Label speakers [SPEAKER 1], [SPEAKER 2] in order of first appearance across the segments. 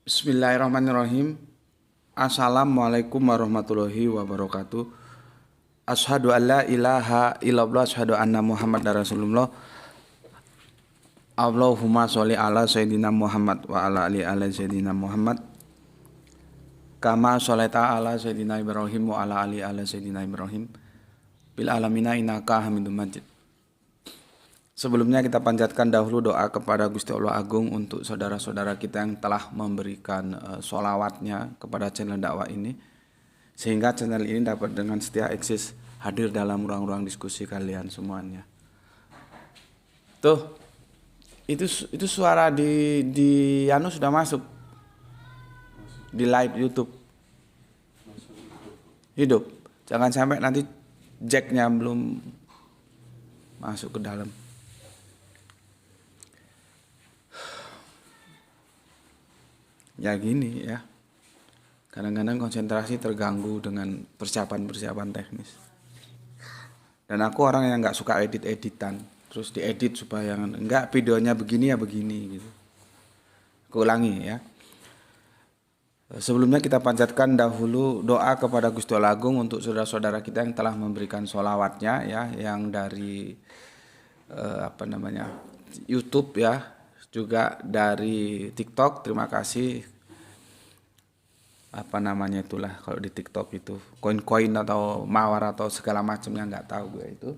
[SPEAKER 1] Bismillahirrahmanirrahim. Assalamualaikum warahmatullahi wabarakatuh. Asyhadu an la ilaha illallah, asyhadu anna Muhammadar Rasulullah. Allahumma sholli ala sayyidina Muhammad wa ala ali sayyidina Muhammad. Kama sholaita ala sayyidina Ibrahim wa ala ali sayyidina Ibrahim. Bil alamina innaka Hamidum Majid. Sebelumnya kita panjatkan dahulu doa kepada Gusti Allah Agung untuk saudara-saudara kita yang telah memberikan sholawatnya kepada channel dakwah ini, sehingga channel ini dapat dengan setia eksis hadir dalam ruang-ruang diskusi kalian semuanya. Tuh, itu suara di Anu sudah masuk di live YouTube. Hidup. Jangan sampai nanti jacknya belum masuk ke dalam. Ya gini ya, kadang-kadang konsentrasi terganggu dengan persiapan teknis. Dan aku orang yang nggak suka edit-editan, terus diedit supaya enggak videonya begini ya begini gitu. Aku ulangi ya. Sebelumnya kita panjatkan dahulu doa kepada Gusti Allah Agung untuk saudara-saudara kita yang telah memberikan sholawatnya ya, yang dari YouTube ya, juga dari TikTok. Terima kasih. Itulah kalau di TikTok itu koin-koin atau mawar atau segala macamnya, nggak tahu gue itu.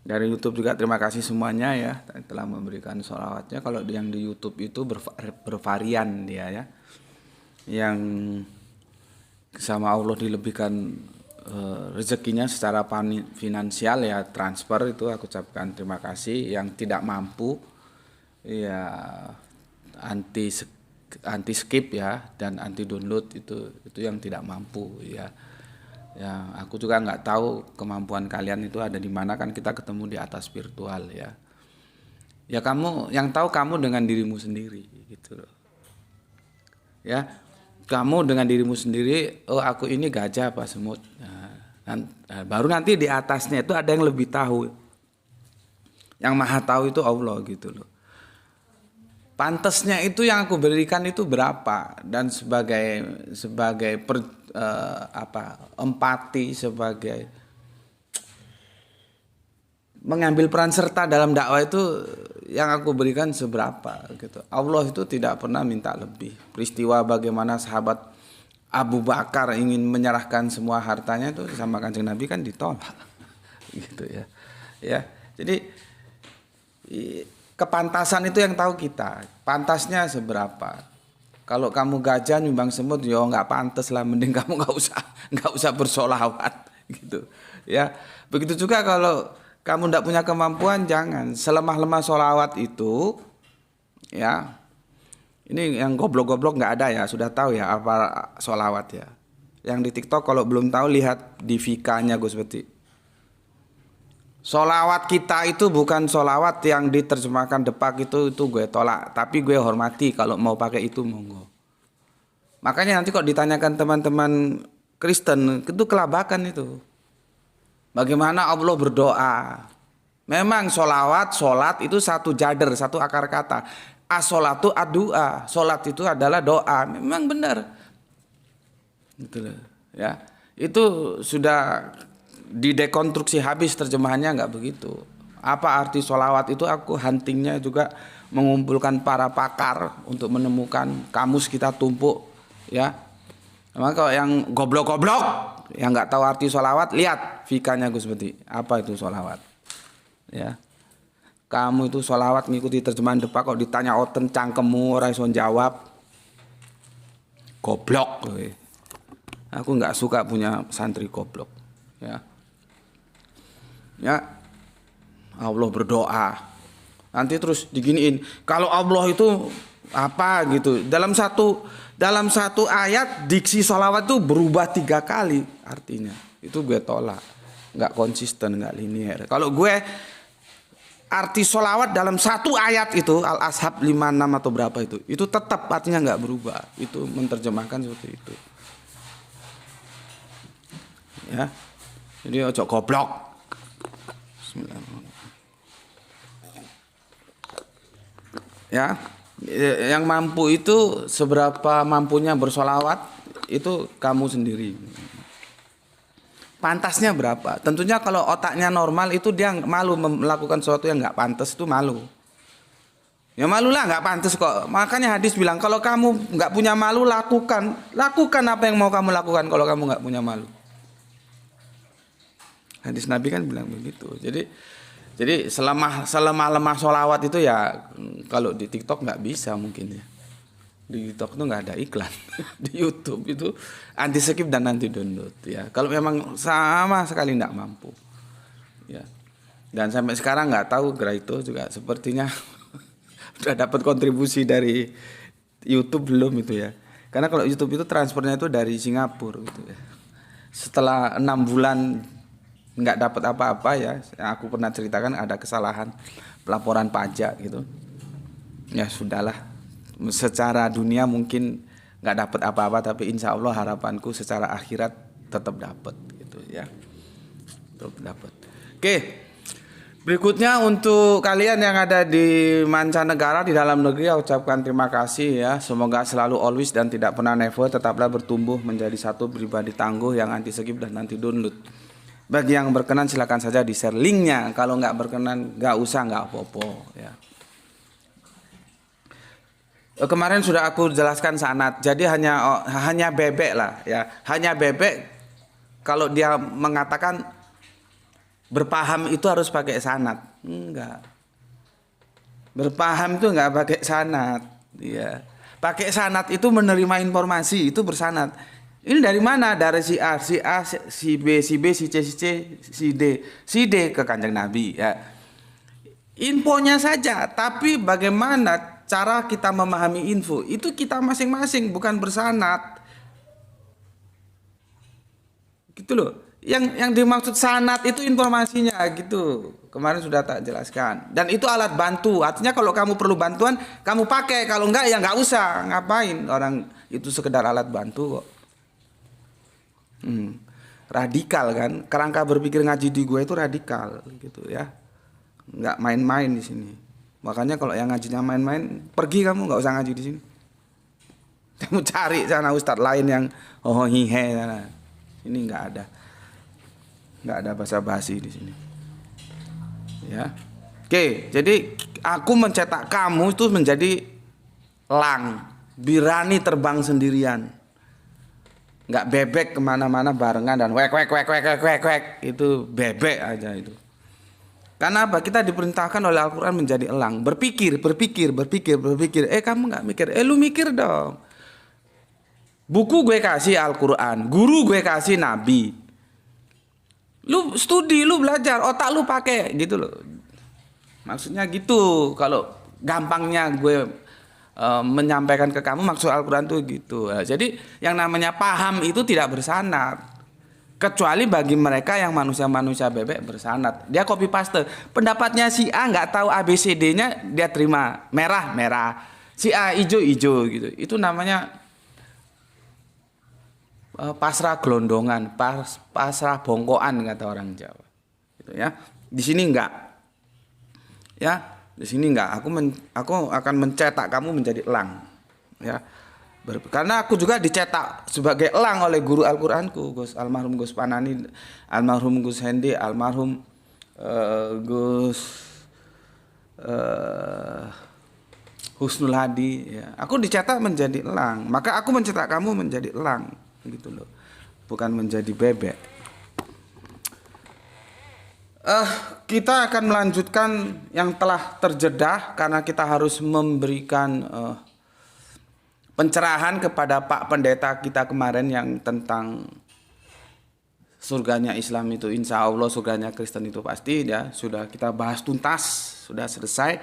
[SPEAKER 1] Dari YouTube juga terima kasih semuanya ya, telah memberikan sholawatnya. Kalau yang di YouTube itu bervarian dia ya, yang sama Allah dilebihkan rezekinya secara finansial ya, transfer, itu aku ucapkan terima kasih. Yang tidak mampu ya anti skip ya, dan anti download itu yang tidak mampu ya. Ya aku juga nggak tahu kemampuan kalian itu ada di mana, kan kita ketemu di atas virtual ya. Ya kamu yang tahu kamu dengan dirimu sendiri gitu loh. Ya kamu dengan dirimu sendiri, oh aku ini gajah apa semut. Nah, baru nanti di atasnya itu ada yang lebih tahu. Yang maha tahu itu Allah gitu loh. Pantasnya itu yang aku berikan itu berapa, dan sebagai empati, sebagai mengambil peran serta dalam dakwah itu yang aku berikan seberapa gitu. Allah itu tidak pernah minta lebih. Peristiwa bagaimana sahabat Abu Bakar ingin menyerahkan semua hartanya itu sama Kanjeng Nabi kan ditolak gitu ya. Ya. Jadi kepantasan itu yang tahu kita, pantasnya seberapa. Kalau kamu gajah nyumbang semut, ya nggak pantas lah, mending kamu nggak usah bersolawat gitu ya. Begitu juga kalau kamu nggak punya kemampuan, jangan selemah-lemah solawat itu ya. Ini yang goblok-goblok nggak ada ya, sudah tahu ya apa solawat ya. Yang di TikTok kalau belum tahu lihat di Vika-nya Gus Beti. Solawat kita itu bukan solawat yang diterjemahkan depak itu gue tolak, tapi gue hormati. Kalau mau pakai itu monggo. Makanya nanti kok ditanyakan teman-teman Kristen, itu kelabakan itu. Bagaimana Allah berdoa? Memang solat itu satu jader, satu akar kata. As-sholatu ad-du'a, solat itu adalah doa. Memang benar. Gitu loh, ya. Itu sudah didekonstruksi habis, terjemahannya nggak begitu. Apa arti sholawat itu, aku huntingnya juga mengumpulkan para pakar untuk menemukan, kamus kita tumpuk ya. Maka kalau yang goblok-goblok yang nggak tahu arti sholawat, lihat Fikanya Gus Beti, apa itu sholawat ya. Kamu itu sholawat ngikuti terjemahan depak, kok ditanya oten cangkemmu ora iso jawab, goblok. Aku nggak suka punya santri goblok ya. Ya, Allah berdoa. Nanti terus diginiin. Kalau Allah itu apa gitu? Dalam satu ayat diksi sholawat itu berubah 3 kali artinya. Itu gue tolak. Nggak konsisten, nggak linear. Kalau gue arti sholawat dalam satu ayat itu Al-Ashab 56 atau berapa itu tetap artinya nggak berubah. Itu menerjemahkan seperti itu. Ya, jadi ojo goblok. Ya, Yang mampu itu seberapa mampunya bersolawat itu kamu sendiri. Pantasnya berapa? Tentunya kalau otaknya normal itu dia malu melakukan sesuatu yang nggak pantas, itu malu. Ya malulah, nggak pantas kok. Makanya hadis bilang kalau kamu nggak punya malu, lakukan apa yang mau kamu lakukan kalau kamu nggak punya malu. Hadis Nabi kan bilang begitu. Jadi selama sholawat itu ya, kalau di TikTok nggak bisa mungkin ya. Di TikTok itu nggak ada iklan. Di YouTube itu anti skip dan anti download ya. Kalau memang sama sekali nggak mampu ya. Dan sampai sekarang nggak tahu Graito juga sepertinya udah dapat kontribusi dari YouTube belum itu ya. Karena kalau YouTube itu transfernya itu dari Singapura gitu ya. Setelah 6 bulan nggak dapat apa-apa ya, yang aku pernah ceritakan ada kesalahan pelaporan pajak gitu. Ya sudahlah. Secara dunia mungkin nggak dapat apa-apa, tapi insya Allah harapanku secara akhirat tetap dapat gitu ya. Tetap dapat. Oke. Berikutnya untuk kalian yang ada di mancanegara, di dalam negeri, saya ucapkan terima kasih ya. Semoga selalu always dan tidak pernah never, tetaplah bertumbuh menjadi satu pribadi tangguh yang anti skip dan anti download. Bagi yang berkenan silakan saja di share linknya. Kalau nggak berkenan nggak usah, nggak apa-apa ya. Kemarin sudah aku jelaskan sanad. Jadi hanya bebek lah ya. Hanya bebek kalau dia mengatakan berpaham itu harus pakai sanad. Enggak. Berpaham itu enggak pakai sanad. Ya. Pakai sanad itu menerima informasi, itu bersanad. Ini dari mana? Dari si A, si B, si C, si D. Si D ke Kanjeng Nabi ya. Infonya saja, tapi bagaimana cara kita memahami info itu kita masing-masing, bukan bersanad. Gitu loh. Yang dimaksud sanad itu informasinya gitu. Kemarin sudah tak jelaskan. Dan itu alat bantu. Artinya kalau kamu perlu bantuan, kamu pakai. Kalau enggak ya enggak usah. Ngapain? Orang itu sekedar alat bantu kok. Radikal kan? Kerangka berpikir ngaji di gue itu radikal gitu ya. Enggak main-main di sini. Makanya kalau yang ngajinya main-main, pergi kamu, enggak usah ngaji di sini. Kamu cari sana ustadz lain yang hihe sana. Ini enggak ada. Nggak ada basa-basi di sini ya. Oke, jadi aku mencetak kamu itu menjadi elang, berani terbang sendirian, nggak bebek kemana-mana barengan dan wek itu bebek aja itu. Karena apa? Kita diperintahkan oleh Al-Quran menjadi elang, berpikir. Kamu nggak mikir, lu mikir dong. Buku gue kasih Al-Quran, guru gue kasih Nabi. Lu studi, lu belajar, otak lu pakai gitu loh. Maksudnya gitu. Kalau gampangnya gue menyampaikan ke kamu maksud Al-Quran tuh gitu. Jadi yang namanya paham itu tidak bersanad. Kecuali bagi mereka yang manusia-manusia bebek bersanad. Dia copy paste. Pendapatnya si A nggak tahu ABCD-nya, dia terima merah. Si A hijau gitu. Itu namanya pasrah gelondongan, pasrah bongkoan kata orang Jawa. Gitu ya. Di sini enggak. Ya, di sini enggak. Aku akan mencetak kamu menjadi elang. Ya. Karena aku juga dicetak sebagai elang oleh guru Al-Qur'anku, almarhum Gus Panani, almarhum Gus Hendi, almarhum Gus Husnul Hadi ya. Aku dicetak menjadi elang, maka aku mencetak kamu menjadi elang gitu loh. Bukan menjadi bebek. Kita akan melanjutkan yang telah terjedah karena kita harus memberikan pencerahan kepada Pak Pendeta kita kemarin yang tentang surganya Islam itu insya Allah, surganya Kristen itu pasti ya. Sudah kita bahas tuntas, sudah selesai.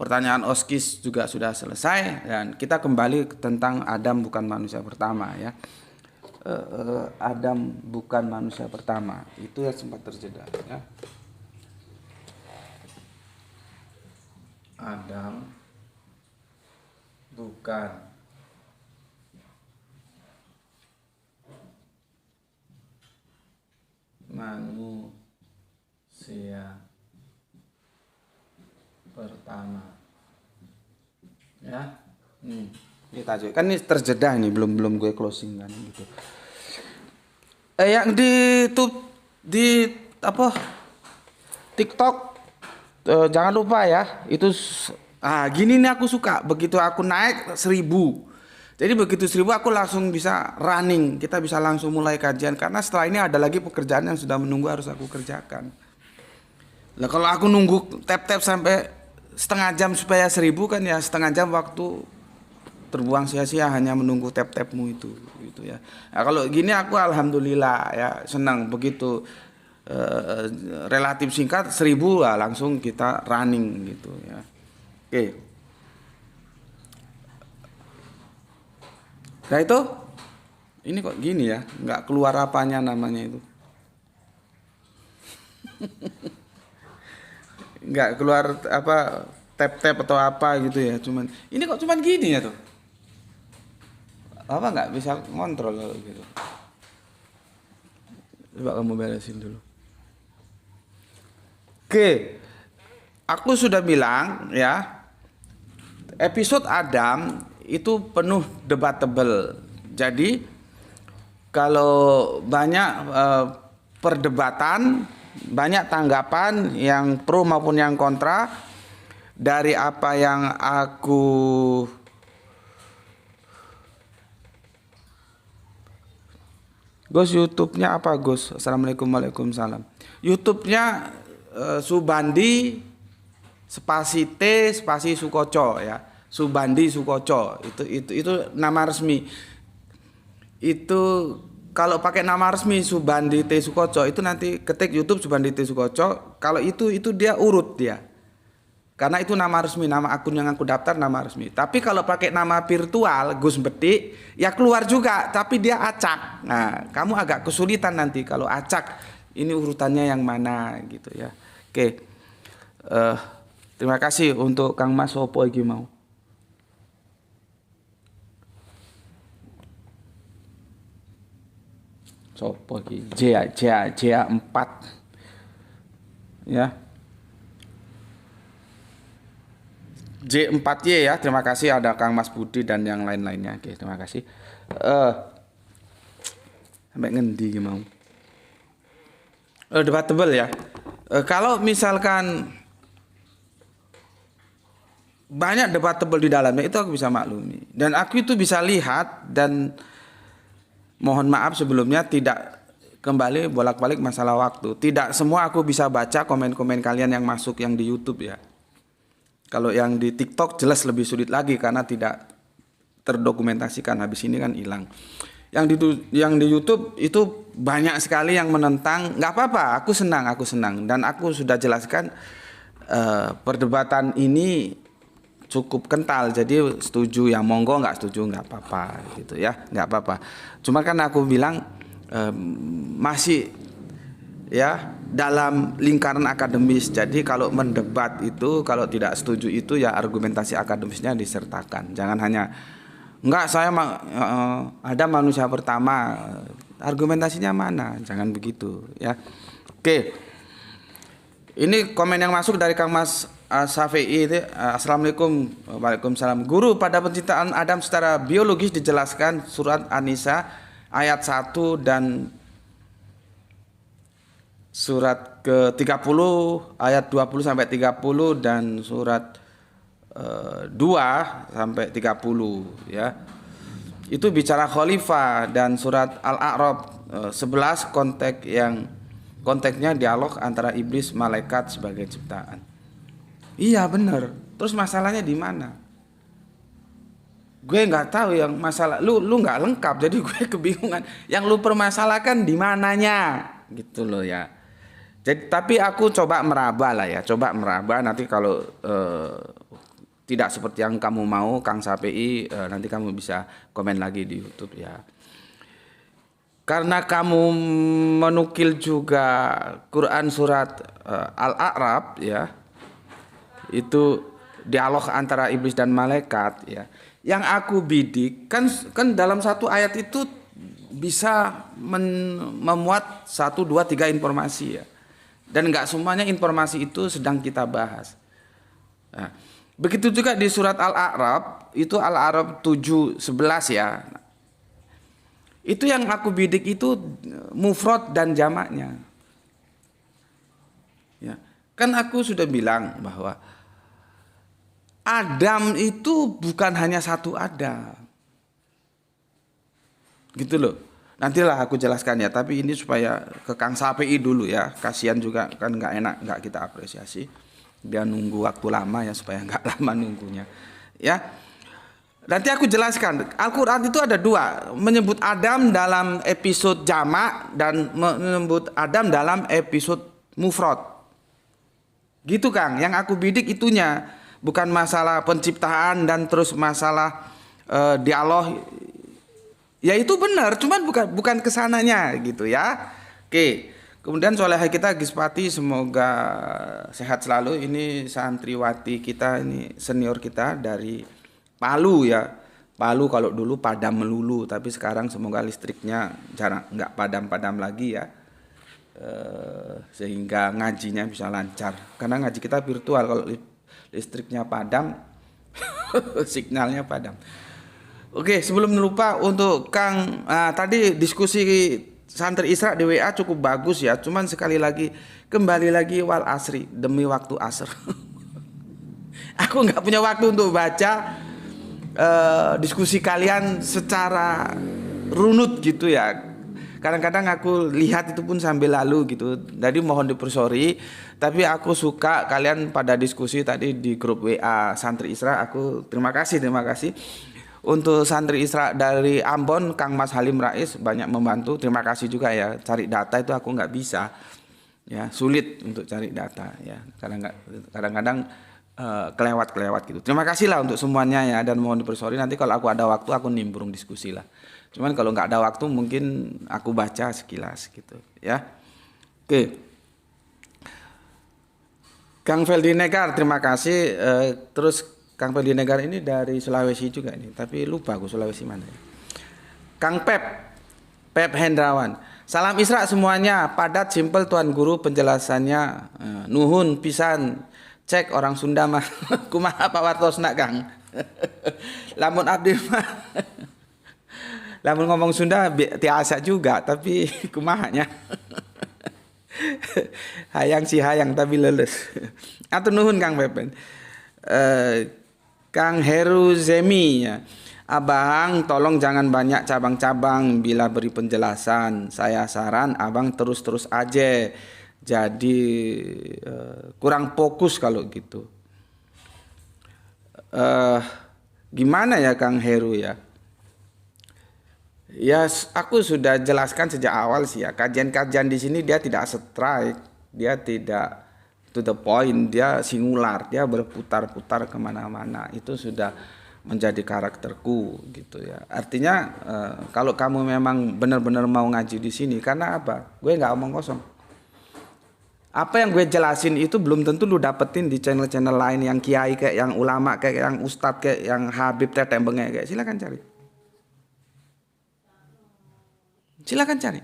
[SPEAKER 1] Pertanyaan Oskis juga sudah selesai dan kita kembali tentang Adam bukan manusia pertama ya. Adam bukan manusia pertama itu yang sempat terjeda ya. Adam bukan manusia pertama Ya. Kita aja. Kan ini terjeda ini belum gue closing kan gitu. Yang di apa TikTok jangan lupa ya itu gini nih aku suka begitu aku naik 1.000. Jadi begitu 1.000 aku langsung bisa running, kita bisa langsung mulai kajian karena setelah ini ada lagi pekerjaan yang sudah menunggu harus aku kerjakan. Lah kalau aku nunggu tap sampai setengah jam supaya 1.000 kan ya setengah jam waktu terbuang sia-sia hanya menunggu tap-tapmu itu gitu ya. Nah, kalau gini aku alhamdulillah ya senang begitu relatif singkat 1.000 lah langsung kita running gitu ya. Oke. Nah itu ini kok gini ya nggak keluar apanya namanya itu. Nggak keluar apa tap atau apa gitu ya cuman ini kok cuman gini ya tuh apa nggak bisa ngontrol gitu. Coba kamu beresin dulu. Oke, aku sudah bilang ya episode Adam itu penuh debatable. Jadi kalau banyak perdebatan, banyak tanggapan yang pro maupun yang kontra dari apa yang aku Gus YouTube-nya apa Gus? Assalamualaikum waalaikumsalam. YouTube-nya Subandi spasi T spasi Sukoco ya. Subandi Sukoco itu nama resmi. Itu kalau pakai nama resmi Subandi T Sukoco itu nanti ketik YouTube Subandi T Sukoco. Kalau itu dia urut dia. Karena itu nama resmi, nama akun yang aku daftar nama resmi. Tapi kalau pakai nama virtual Gus Bedik, ya keluar juga, tapi dia acak. Nah, kamu agak kesulitan nanti kalau acak. Ini urutannya yang mana gitu ya. Oke. Terima kasih untuk Kang Mas Sopo iki mau. Sopo iki? J4. Ya. J4Y ya, terima kasih ada Kang Mas Budi dan yang lain-lainnya. Oke, terima kasih. Sampai ngendi mau? Debatable ya. Kalau misalkan banyak debatable di dalamnya itu aku bisa maklumi. Dan aku itu bisa lihat dan mohon maaf sebelumnya tidak kembali bolak-balik masalah waktu. Tidak semua aku bisa baca komen-komen kalian yang masuk yang di YouTube ya. Kalau yang di TikTok jelas lebih sulit lagi karena tidak terdokumentasikan, habis ini kan hilang. Yang di YouTube itu banyak sekali yang menentang. Nggak apa-apa, aku senang dan aku sudah jelaskan perdebatan ini cukup kental. Jadi setuju ya monggo, nggak setuju nggak apa-apa gitu ya, nggak apa-apa. Cuma kan aku bilang masih ya dalam lingkaran akademis. Jadi kalau mendebat itu kalau tidak setuju itu ya argumentasi akademisnya disertakan. Jangan hanya enggak saya ada manusia pertama, argumentasinya mana? Jangan begitu ya. Oke. Ini komen yang masuk dari Kang Mas Syafi'i itu. Assalamualaikum. Waalaikumsalam. Guru, pada penciptaan Adam secara biologis dijelaskan surat An-Nisa ayat 1 dan surat ke-30 ayat 20 sampai 30 dan surat 2 sampai 30 ya. Itu bicara khalifah dan surat Al-A'raf 11 konteksnya dialog antara iblis malaikat sebagai ciptaan. Iya benar. Terus masalahnya di mana? Gue nggak tahu yang masalah lu nggak lengkap jadi gue kebingungan. Yang lu permasalahkan di mananya gitu loh ya. Jadi tapi aku coba meraba lah ya, nanti kalau tidak seperti yang kamu mau Kang Sapi, nanti kamu bisa komen lagi di YouTube ya. Karena kamu menukil juga Quran surat Al-A'raf ya. Itu dialog antara iblis dan malaikat ya. Yang aku bidik kan dalam satu ayat itu bisa memuat 1, 2, 3 informasi ya. Dan nggak semuanya informasi itu sedang kita bahas. Nah, Begitu juga di surat Al-A'raf, itu Al-A'raf 7:11 ya. Itu yang aku bidik itu mufrad dan jamaknya. Ya. Kan aku sudah bilang bahwa Adam itu bukan hanya satu Adam. Gitu loh. Nantilah aku jelaskan ya, tapi ini supaya ke Kang Sapi dulu ya. Kasihan juga kan nggak enak nggak kita apresiasi. Dia nunggu waktu lama ya supaya nggak lama nunggunya. Ya. Nanti aku jelaskan. Al-Quran itu ada dua, menyebut Adam dalam episode jamak dan menyebut Adam dalam episode mufrad. Gitu Kang, yang aku bidik itunya, bukan masalah penciptaan dan terus masalah dialog. Ya itu benar, cuman bukan kesananya gitu ya. Oke, kemudian solehah kita Gispati semoga sehat selalu. Ini santriwati kita, ini senior kita dari Palu ya. Palu kalau dulu padam melulu, tapi sekarang semoga listriknya jarang nggak padam-padam lagi ya. Sehingga ngajinya bisa lancar. Karena ngaji kita virtual, kalau listriknya padam, signalnya padam. Oke, sebelum lupa untuk Kang, tadi diskusi santri Isra di WA cukup bagus ya. Cuman sekali lagi, kembali lagi wal asri, demi waktu asr. Aku nggak punya waktu untuk baca diskusi kalian secara runut gitu ya. Kadang-kadang aku lihat itu pun sambil lalu gitu. Jadi mohon dipersori, tapi aku suka kalian pada diskusi tadi di grup WA santri Isra. Aku terima kasih. Untuk santri Isra dari Ambon, Kang Mas Halim Rais banyak membantu. Terima kasih juga ya. Cari data itu aku nggak bisa, ya sulit untuk cari data ya. Kadang-kadang kelewat gitu. Terima kasih lah untuk semuanya ya, dan mohon dipersori nanti kalau aku ada waktu aku nimbrung diskusi lah. Cuman kalau nggak ada waktu mungkin aku baca sekilas gitu ya. Oke. Kang Feldi Negar terima kasih. Terus Kang Feldi Negar ini dari Sulawesi juga ini, tapi lupa aku Sulawesi mana ya. Kang Pep Hendrawan. Salam Isra semuanya, padat simpel Tuan Guru penjelasannya. Nuhun pisan. Cek orang Sunda mah kumaha Pak Wartosna Kang. Lamun abdi mah lamun ngomong Sunda tiasa juga, tapi kumahanya. Hayang tapi leles. Atur nuhun Kang Pepen. Kang Heru Zemi ya. Abang tolong jangan banyak cabang-cabang bila beri penjelasan. Saya saran abang terus-terus aja. Jadi kurang fokus kalau gitu. Gimana ya Kang Heru ya? Ya aku sudah jelaskan sejak awal sih ya. Kajian-kajian di sini dia tidak strike, dia tidak to the point, dia singular, dia berputar-putar kemana-mana. Itu sudah menjadi karakterku gitu ya. Artinya kalau kamu memang benar-benar mau ngaji di sini, karena apa? Gue nggak omong kosong. Apa yang gue jelasin itu belum tentu lu dapetin di channel-channel lain yang kiai kayak yang ulama kayak yang ustadz kayak yang Habib Teteh Bengek kayak. Silakan cari.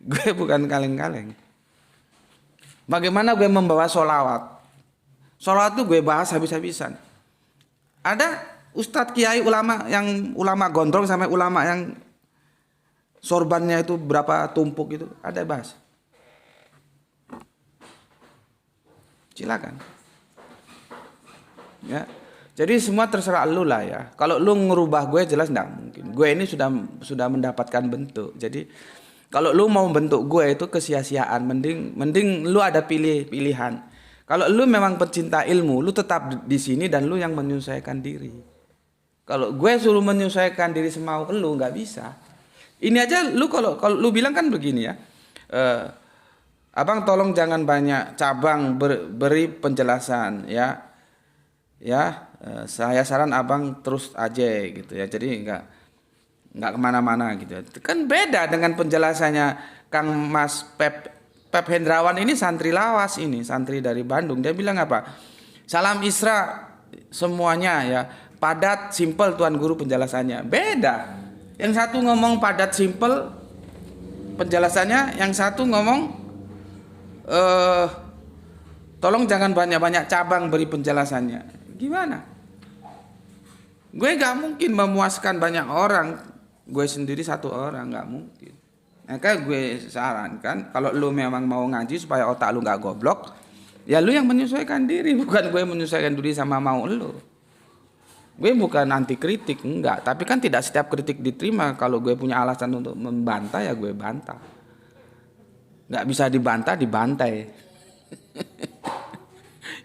[SPEAKER 1] Gue bukan kaleng-kaleng. Bagaimana gue membawa sholawat? Sholawat tuh gue bahas habis-habisan. Ada ustadz kiai ulama yang ulama gondrong sampai ulama yang sorbannya itu berapa tumpuk itu ada bahas. Silakan. Ya. Jadi semua terserah lu lah ya. Kalau lu ngerubah gue jelas enggak mungkin. Gue ini sudah mendapatkan bentuk. Jadi kalau lu mau bentuk gue itu kesia-siaan, mending lu ada pilihan. Kalau lu memang pecinta ilmu, lu tetap di sini dan lu yang menyesuaikan diri. Kalau gue suruh menyesuaikan diri semau lu nggak bisa. Ini aja lu kalau lu bilang kan begini ya. Abang tolong jangan banyak cabang beri penjelasan ya. Ya, saya saran abang terus aja gitu ya. Jadi nggak kemana-mana gitu. Kan beda dengan penjelasannya Kang Mas Pep Hendrawan ini santri lawas ini, santri dari Bandung. Dia bilang apa? Salam Isra semuanya ya. Padat, simpel Tuan Guru penjelasannya. Beda. Yang satu ngomong padat simpel penjelasannya, yang satu ngomong Tolong jangan banyak-banyak cabang beri penjelasannya. Gimana? Gue gak mungkin memuaskan banyak orang. Gue sendiri satu orang, gak mungkin. Maka gue sarankan, kalau lu memang mau ngaji supaya otak lu gak goblok, ya lu yang menyesuaikan diri, bukan gue menyesuaikan diri sama mau lu. Gue bukan anti kritik, enggak. Tapi kan tidak setiap kritik diterima. Kalau gue punya alasan untuk membantah, ya gue bantah. Gak bisa dibantah, dibantai.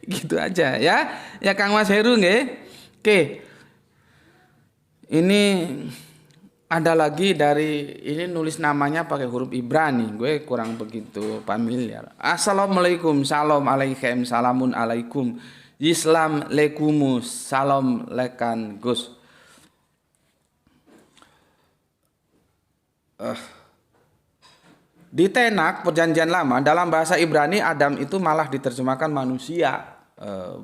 [SPEAKER 1] Gitu aja ya. Ya Kang Mas Heru nggih. Oke. Ini ada lagi dari ini nulis namanya pakai huruf Ibrani. Gue kurang begitu familiar. Assalamualaikum, salam alaikum, salamun alaikum. Islam lekumus, salam lekan Gus. Di Tenak Perjanjian Lama dalam bahasa Ibrani Adam itu malah diterjemahkan manusia,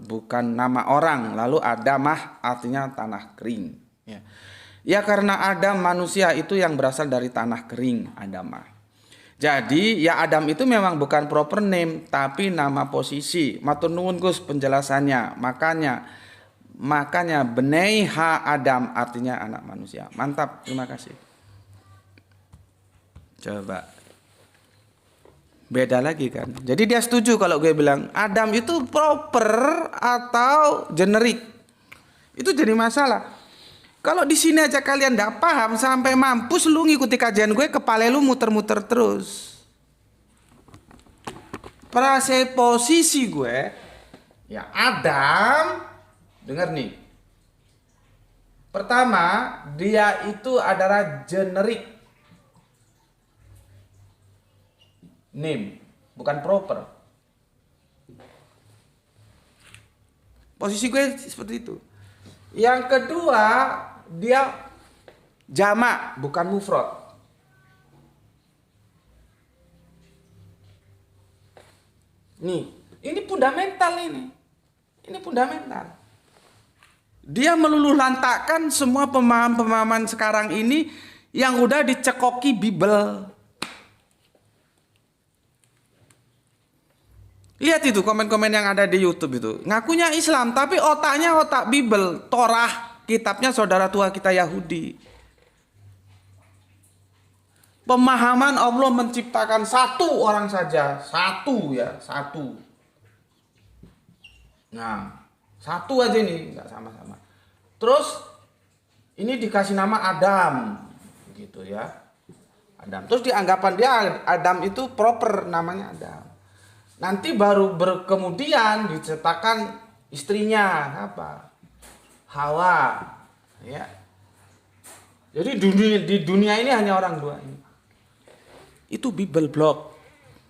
[SPEAKER 1] bukan nama orang. Lalu Adamah artinya tanah kering. Ya karena Adam manusia itu yang berasal dari tanah kering, Adamah. Jadi ya Adam itu memang bukan proper name tapi nama posisi. Matur nuwun Gus penjelasannya. Makanya Benei ha Adam artinya anak manusia. Mantap, terima kasih. Coba. Beda lagi kan. Jadi dia setuju kalau gue bilang Adam itu proper atau generik. Itu jadi masalah. Kalau di sini aja kalian nggak paham sampai mampus lu ngikuti kajian gue, kepala lu muter-muter terus. Prase posisi gue, ya Adam, dengar nih. Pertama, dia itu adalah generik name, bukan proper. Posisi gue seperti itu. Yang kedua, dia jamak bukan mufrad. Nih, ini fundamental ini. Ini fundamental. Dia meluluh lantakkan semua pemahaman-pemahaman sekarang ini yang udah dicekoki Bible. Lihat itu komen-komen yang ada di YouTube itu. Ngakunya Islam tapi otaknya otak Bible, Torah. Kitabnya saudara tua kita Yahudi. Pemahaman Allah menciptakan satu orang saja. Satu ya, satu. Nah, satu aja nih, nggak sama-sama. Terus, ini dikasih nama Adam. Gitu ya. Adam. Terus dianggapan dia Adam itu proper namanya Adam. Nanti baru kemudian diciptakan istrinya apa? Hawa, ya. Jadi di dunia ini hanya orang dua ini. Itu Bible blog,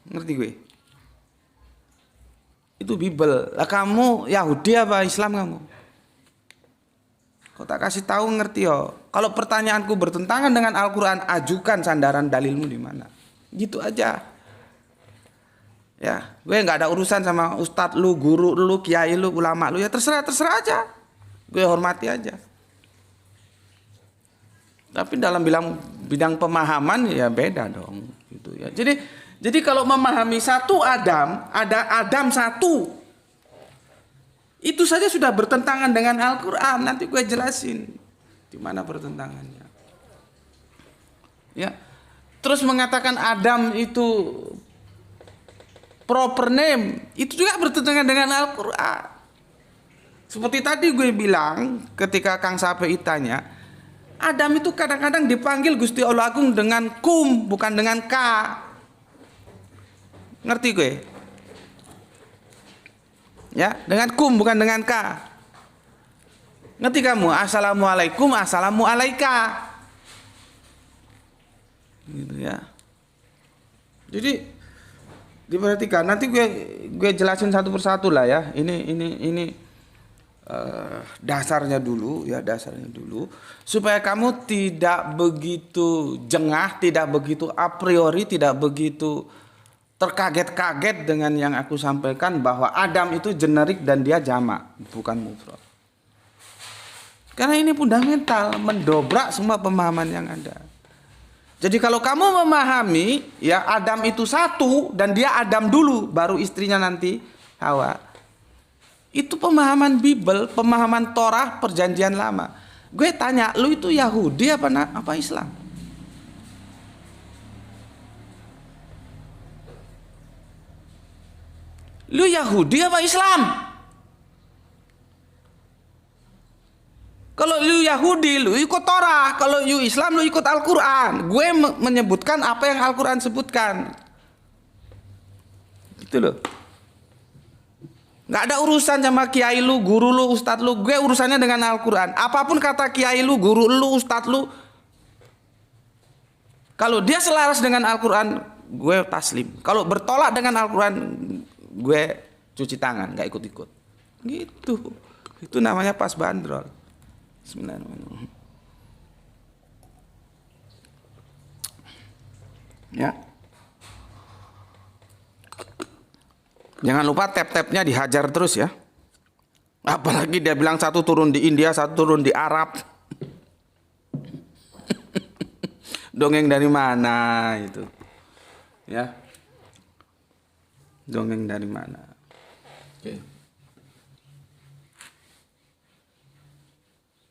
[SPEAKER 1] ngerti gue? Itu Bible. Lah kamu Yahudi apa Islam kamu? Kau tak kasih tahu ngerti yo. Kalau pertanyaanku bertentangan dengan Al-Quran, ajukan sandaran dalilmu di mana? Gitu aja. Ya, gue nggak ada urusan sama ustadz lu, guru lu, kiai lu, ulama lu. Ya terserah aja. Gue hormati aja. Tapi dalam bidang pemahaman ya beda dong gitu ya. Jadi kalau memahami satu Adam, ada Adam satu. Itu saja sudah bertentangan dengan Al-Qur'an. Nanti gue jelasin di mana pertentangannya. Ya. Terus mengatakan Adam itu proper name, itu juga bertentangan dengan Al-Qur'an. Seperti tadi gue bilang ketika Kang Sapei tanya, Adam itu kadang-kadang dipanggil Gusti Allah Agung dengan kum, bukan dengan ka. Ngerti gue? Ya, dengan kum bukan dengan ka. Ngerti kamu? Assalamualaikum, assalamu alaika. Gitu ya. Jadi diperhatikan. Nanti gue jelasin satu persatu lah ya. Ini dasarnya dulu supaya kamu tidak begitu jengah, tidak begitu a priori, tidak begitu terkaget-kaget dengan yang aku sampaikan bahwa Adam itu generik dan dia jamak, bukan mufrad. Karena ini fundamental, mendobrak semua pemahaman yang ada. Jadi kalau kamu memahami ya Adam itu satu dan dia Adam dulu, baru istrinya nanti Hawa. Itu pemahaman Bible, pemahaman Torah perjanjian lama. Gue tanya, lu itu Yahudi apa Islam? Lu Yahudi apa Islam? Kalau lu Yahudi, lu ikut Torah. Kalau lu Islam, lu ikut Al-Quran. Gue menyebutkan apa yang Al-Quran sebutkan. Gitu loh. Nggak ada urusan sama kiai lu, guru lu, ustadz lu. Gue urusannya dengan Al-Quran. Apapun kata kiai lu, guru lu, ustadz lu, kalau dia selaras dengan Al-Quran, gue taslim. Kalau bertolak dengan Al-Quran, gue cuci tangan, nggak ikut-ikut. Gitu. Itu namanya pas bandrol. Bismillahirrahmanirrahim. Ya. Jangan lupa tab-tabnya dihajar terus ya. Apalagi dia bilang satu turun di India, satu turun di Arab. Dongeng dari mana itu? Ya. Dongeng dari mana? Oke.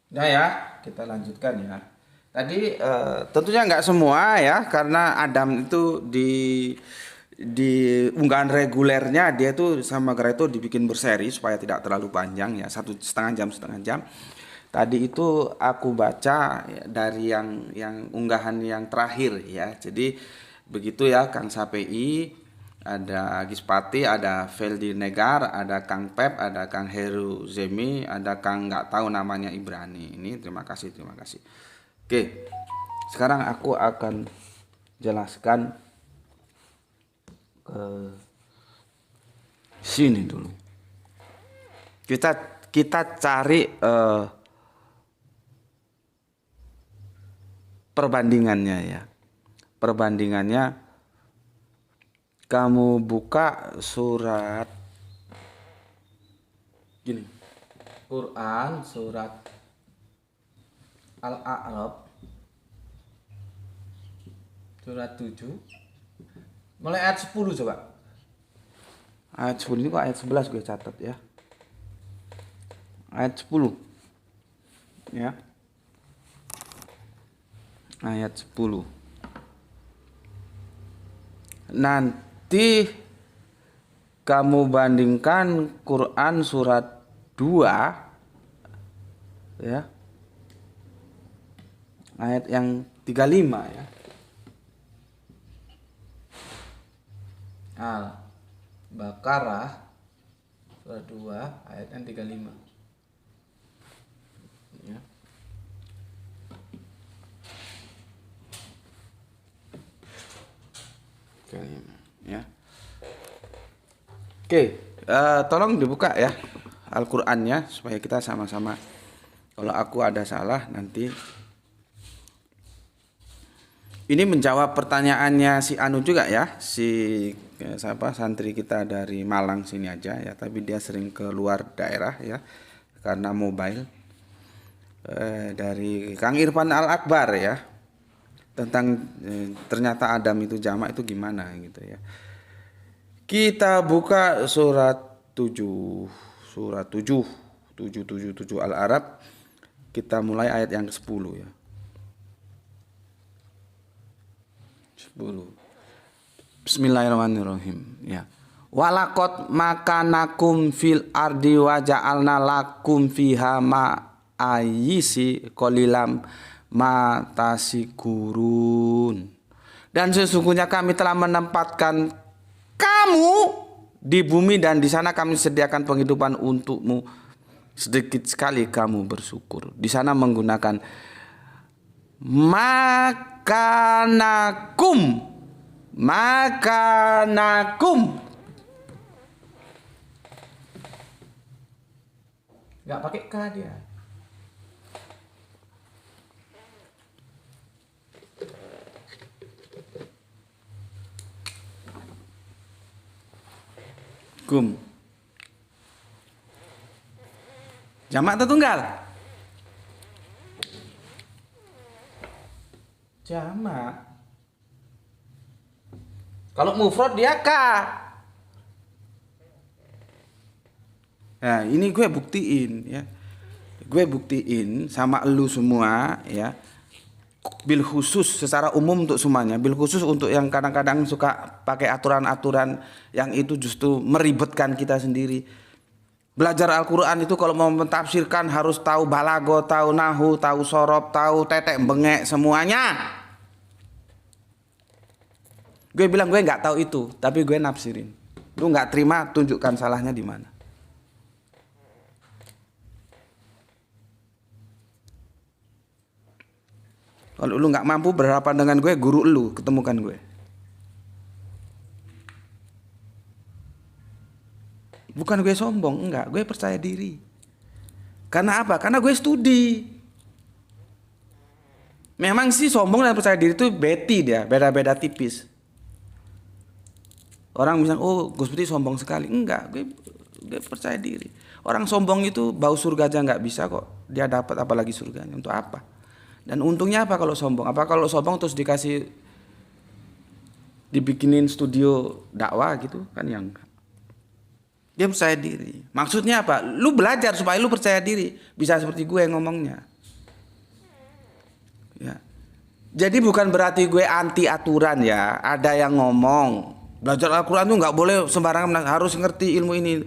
[SPEAKER 1] Nah ya, kita lanjutkan ya. Tadi tentunya nggak semua ya, karena Adam itu di unggahan regulernya dia tuh sama Gra itu dibikin berseri supaya tidak terlalu panjang ya, 1,5 jam. Tadi itu aku baca ya, dari yang unggahan yang terakhir ya. Jadi begitu ya, Kang Sapei, ada Gispati, ada Veldi Negar, ada Kang Pep, ada Kang Heru Zemi, ada Kang nggak tahu namanya Ibrani. Ini terima kasih. Oke, sekarang aku akan jelaskan ke sini dulu. Kita cari perbandingannya ya. Perbandingannya kamu buka surat gini. Quran surat Al-A'raf surat 7 mulai ayat 10 coba. Ayat 10 ini kok ayat 11 gue catat ya. Ayat 10. Ya. Ayat 10. Nanti kamu bandingkan Quran surat 2 ya. Ayat yang 35 ya. Al-Baqarah surat 2 ayat yang 35. Ya. Ya. Oke, tolong dibuka ya Al-Qur'annya supaya kita sama-sama. Kalau aku ada salah nanti. Ini menjawab pertanyaannya si Anu juga ya, si santri kita dari Malang sini aja ya, tapi dia sering keluar daerah ya karena mobile. Dari Kang Irfan Al-Akbar ya, tentang ternyata Adam itu jamak itu gimana gitu ya. Kita buka surat 7 Al-Arab. Kita mulai ayat yang ke-10 ya. 10. Bismillahirrahmanirrahim ya. Walaqad makanakum fil ardi wa ja'alna lakum fiha ma'ayisi qalilam matasikurun. Dan sesungguhnya kami telah menempatkan kamu di bumi dan di sana kami sediakan penghidupan untukmu. Sedikit sekali kamu bersyukur. Di sana menggunakan makanakum. Nggak pakai K dia. Kum. Jamak atau tunggal? Jamak. Kalau mufrad dia K. Nah, ini gue buktiin ya. Gue buktiin sama elu semua ya. Bil khusus secara umum untuk semuanya. Bil khusus untuk yang kadang-kadang suka pakai aturan-aturan yang itu justru meribetkan kita sendiri. Belajar Al-Quran itu kalau mau mentafsirkan harus tahu balago, tahu nahu, tahu sorob, tahu tetek bengek semuanya. Gue bilang gue nggak tahu itu, tapi gue nafsirin. Lu nggak terima, tunjukkan salahnya di mana. Kalau lu nggak mampu berhadapan dengan gue, guru lu ketemukan gue. Bukan gue sombong, enggak, gue percaya diri. Karena apa? Karena gue studi. Memang sih sombong dan percaya diri itu beda-beda tipis. Orang bilang, oh Gus Putih sombong sekali. Enggak, gue percaya diri. Orang sombong itu bau surga aja nggak bisa kok. Dia dapat apalagi surganya, untuk apa? Dan untungnya apa kalau sombong? Apa kalau sombong terus dibikinin studio dakwah gitu kan, yang dia percaya diri. Maksudnya apa? Lu belajar supaya lu percaya diri, bisa seperti gue ngomongnya. Ya. Jadi bukan berarti gue anti aturan ya. Ada yang ngomong belajar Al-Quran tuh nggak boleh sembarangan, harus ngerti ilmu ini.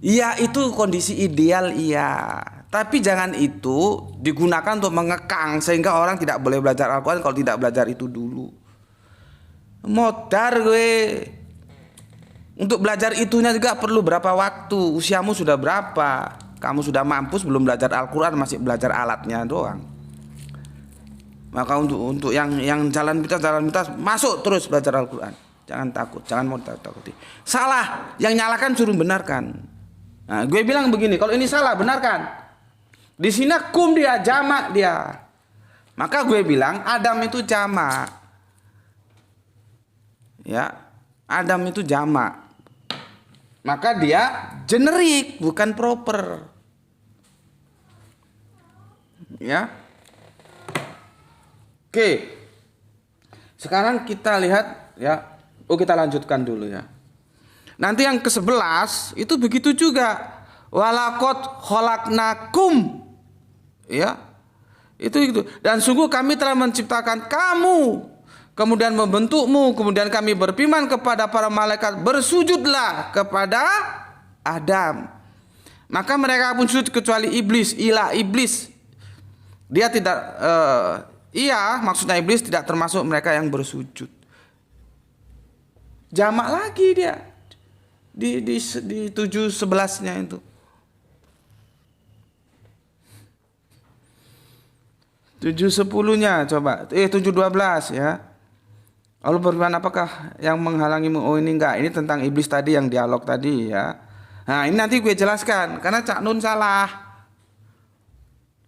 [SPEAKER 1] Iya, itu kondisi ideal iya. Tapi jangan itu digunakan untuk mengekang sehingga orang tidak boleh belajar Al-Quran kalau tidak belajar itu dulu. Modar gue. Untuk belajar itunya juga perlu berapa waktu? Usiamu sudah berapa? Kamu sudah mampus belum belajar Al-Quran, masih belajar alatnya doang. Maka untuk yang jalan pintas masuk terus belajar Al-Quran. Jangan takut, jangan mau takuti. Salah, yang nyalakan suruh benarkan. Nah, gue bilang begini, kalau ini salah benarkan. Di sini kum dia, jamak dia. Maka gue bilang Adam itu jamak. Ya, Adam itu jamak. Maka dia generik, bukan proper. Ya. Oke. Sekarang kita lihat ya. Oh, kita lanjutkan dulu ya. Nanti yang ke-11 itu begitu juga. Walaqad khalaqnakum. Ya. Itu. Dan sungguh kami telah menciptakan kamu, kemudian membentukmu, kemudian kami berfirman kepada para malaikat, bersujudlah kepada Adam. Maka mereka pun sujud kecuali iblis, iblis. Dia tidak maksudnya iblis tidak termasuk mereka yang bersujud. Jamak lagi dia. Di 7:11-nya itu. 7:10-nya coba. 7:12 ya. Allah berfirman, apakah yang menghalangimu? Oh ini enggak, ini tentang iblis tadi yang dialog tadi ya. Nah ini nanti gue jelaskan, karena Cak Nun salah.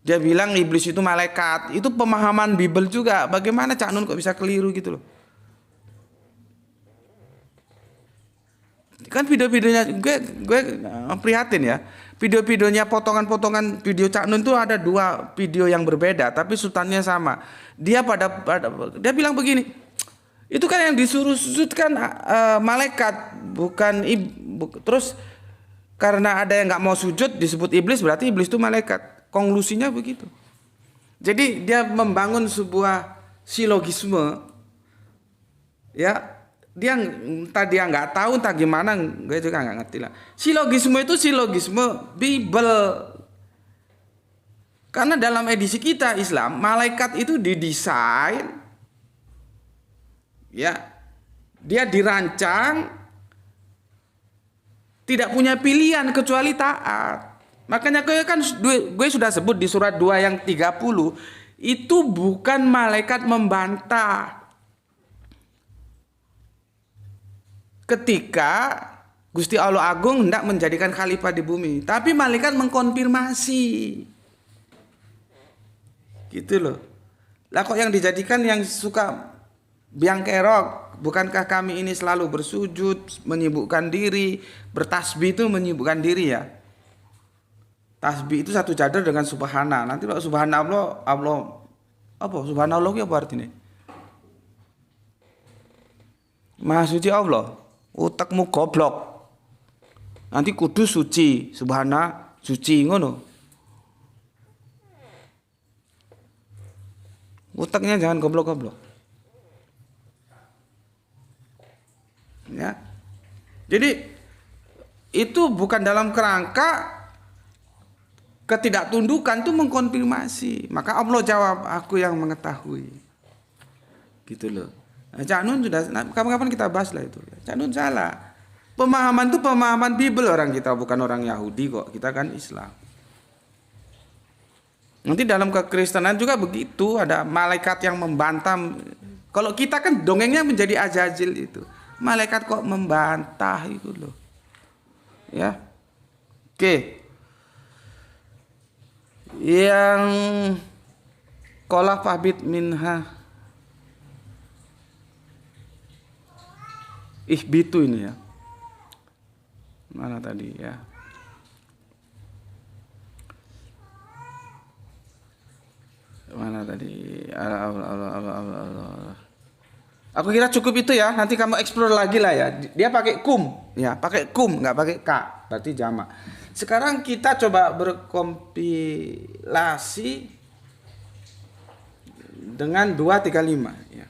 [SPEAKER 1] Dia bilang iblis itu malaikat. Itu pemahaman Bible juga. Bagaimana Cak Nun kok bisa keliru gitu loh. Kan video-videonya gue prihatin ya. Video-videonya potongan-potongan video Cak Nun itu ada 2 video yang berbeda tapi substansinya sama. Dia dia bilang begini. Itu kan yang disuruh sujud kan malaikat, bukan terus karena ada yang nggak mau sujud disebut iblis, berarti iblis itu malaikat. Konklusinya begitu. Jadi dia membangun sebuah silogisme. Ya. Dia nggak tahu entah gimana, gue juga nggak ngerti lah. Silogisme itu silogisme Bible. Karena dalam edisi kita Islam, malaikat itu didesain, ya, dia dirancang, tidak punya pilihan kecuali taat. Makanya gue sudah sebut di surat 2 yang 30, itu bukan malaikat membantah. Ketika Gusti Allah Agung hendak menjadikan khalifah di bumi, tapi malaikat mengkonfirmasi. Gitu loh. Lah kok yang dijadikan yang suka biang kerok, bukankah kami ini selalu bersujud, menyibukkan diri, bertasbih itu menyibukkan diri ya. Tasbih itu satu cadar dengan subhana. Nanti kalau subhanallah, apa subhanallah itu apa artinya? Maha suci Allah. Utakmu goblok. Nanti kudus suci, subhana suci ngono. Utaknya jangan goblok-goblok. Ya. Jadi itu bukan dalam kerangka ketidaktundukan, itu mengkonfirmasi. Maka Allah jawab, aku yang mengetahui. Gitu loh. Nah, Cak Nun sudah, kapan-kapan kita bahas lah itu. Cak Nun salah. Pemahaman itu pemahaman Bible orang kita, bukan orang Yahudi kok. Kita kan Islam. Nanti dalam kekristenan juga begitu, ada malaikat yang membantah. Kalau kita kan dongengnya menjadi Azazil itu. Malaikat kok membantah itu loh. Ya. Oke. Yang qala fahbit minha. Ihbitu ini ya. Mana tadi ya? Mana tadi? Allah. Aku kira cukup itu ya. Nanti kamu explore lagi lah ya. Dia pakai kum, ya, pakai kum, nggak pakai ka. Berarti jamak. Sekarang kita coba berkompilasi dengan 235 ya.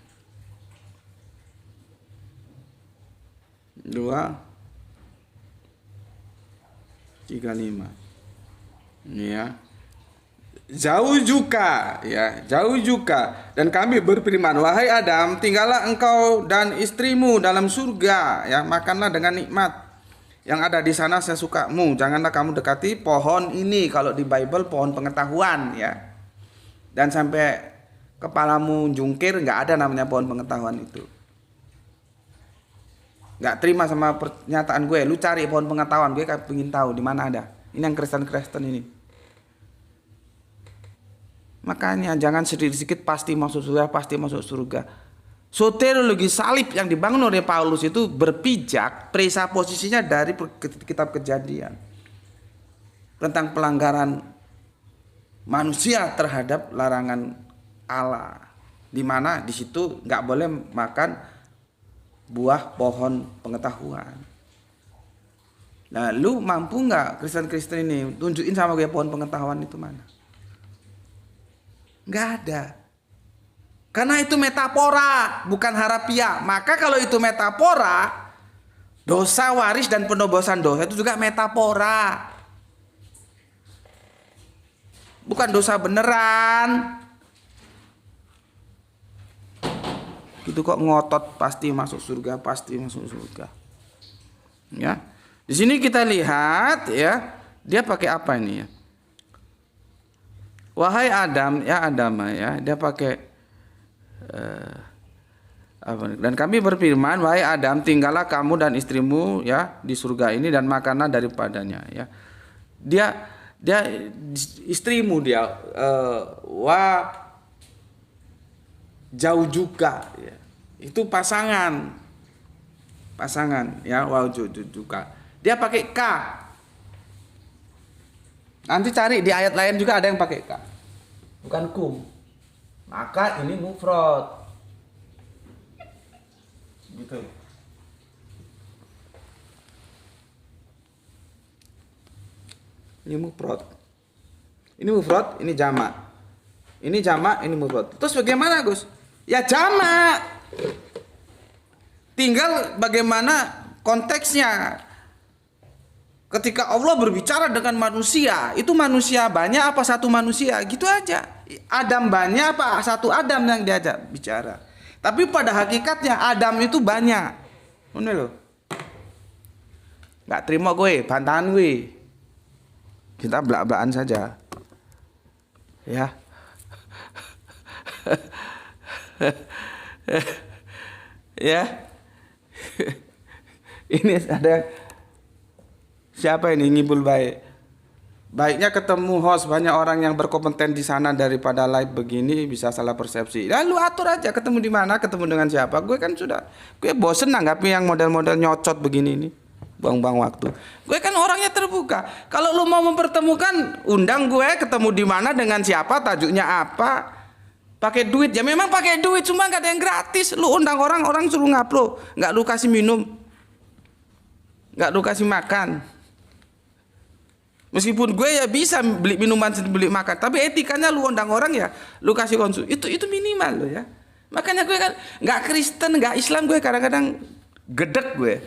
[SPEAKER 1] 235. Ya. Jauh juga ya, jauh juga. Dan kami berfirman, wahai Adam, tinggallah engkau dan istrimu dalam surga, ya, makanlah dengan nikmat yang ada di sana sesukamu. Janganlah kamu dekati pohon ini. Kalau di Bible pohon pengetahuan ya. Dan sampai kepalamu jungkir, nggak ada namanya pohon pengetahuan itu. Nggak terima sama pernyataan gue. Lu cari pohon pengetahuan, gue pengen tahu di mana ada. Ini yang Kristen ini. Makanya jangan sedikit-sedikit pasti masuk surga, pasti masuk surga. Soteriologi salib yang dibangun oleh Paulus itu berpijak presaposisinya dari kitab Kejadian tentang pelanggaran manusia terhadap larangan Allah, di mana di situ nggak boleh makan buah pohon pengetahuan. Nah, lu mampu nggak Kristen-Kristen ini tunjukin sama gue pohon pengetahuan itu mana? Nggak ada. Karena itu metafora, bukan harafiah. Maka kalau itu metafora, dosa waris dan penobosan dosa itu juga metafora. Bukan dosa beneran. Gitu kok ngotot pasti masuk surga, pasti masuk surga. Ya. Di sini kita lihat ya, dia pakai apa ini ya? Wahai Adam, ya Adam ya, dia pakai dan kami berfirman, wahai Adam, tinggallah kamu dan istrimu ya di surga ini dan makanlah daripadanya ya. Dia istrimu dia jauh juga ya. Itu pasangan ya, jauh juga. Dia pakai ka. Nanti cari di ayat lain juga ada yang pakai ka. Bukan kum. Maka ini mufrad. Gitu. Ini mufrad. Ini mufrad, ini jamak. Ini jamak, ini mufrad. Terus bagaimana, Gus? Ya jamak. Tinggal bagaimana konteksnya. Ketika Allah berbicara dengan manusia, itu manusia banyak apa satu manusia? Gitu aja. Adam banyak apa satu Adam yang diajak bicara? Tapi pada hakikatnya Adam itu banyak. Ini loh. Nggak terima gue, bantahan gue. Kita belak-belakan saja. Ya. Ya. Ini ada siapa ini ngibul baik. Baiknya ketemu host banyak orang yang berkompeten di sana daripada live begini bisa salah persepsi. Lalu atur aja ketemu di mana, ketemu dengan siapa. Gue kan gue bosen nanggapi yang model-model nyocot begini ini. Buang-buang waktu. Gue kan orangnya terbuka. Kalau lu mau mempertemukan, undang gue ketemu di mana dengan siapa, tajuknya apa. Pakai duit ya memang pakai duit, cuma nggak ada yang gratis. Lu undang orang suruh ngupload, nggak lu kasih minum, nggak lu kasih makan. Meskipun gue ya bisa beli minuman, beli makan, tapi etikanya lu undang orang ya, lu kasih konsum. Itu minimal lo ya. Makanya gue kan nggak Kristen, nggak Islam, gue kadang-kadang gedek gue.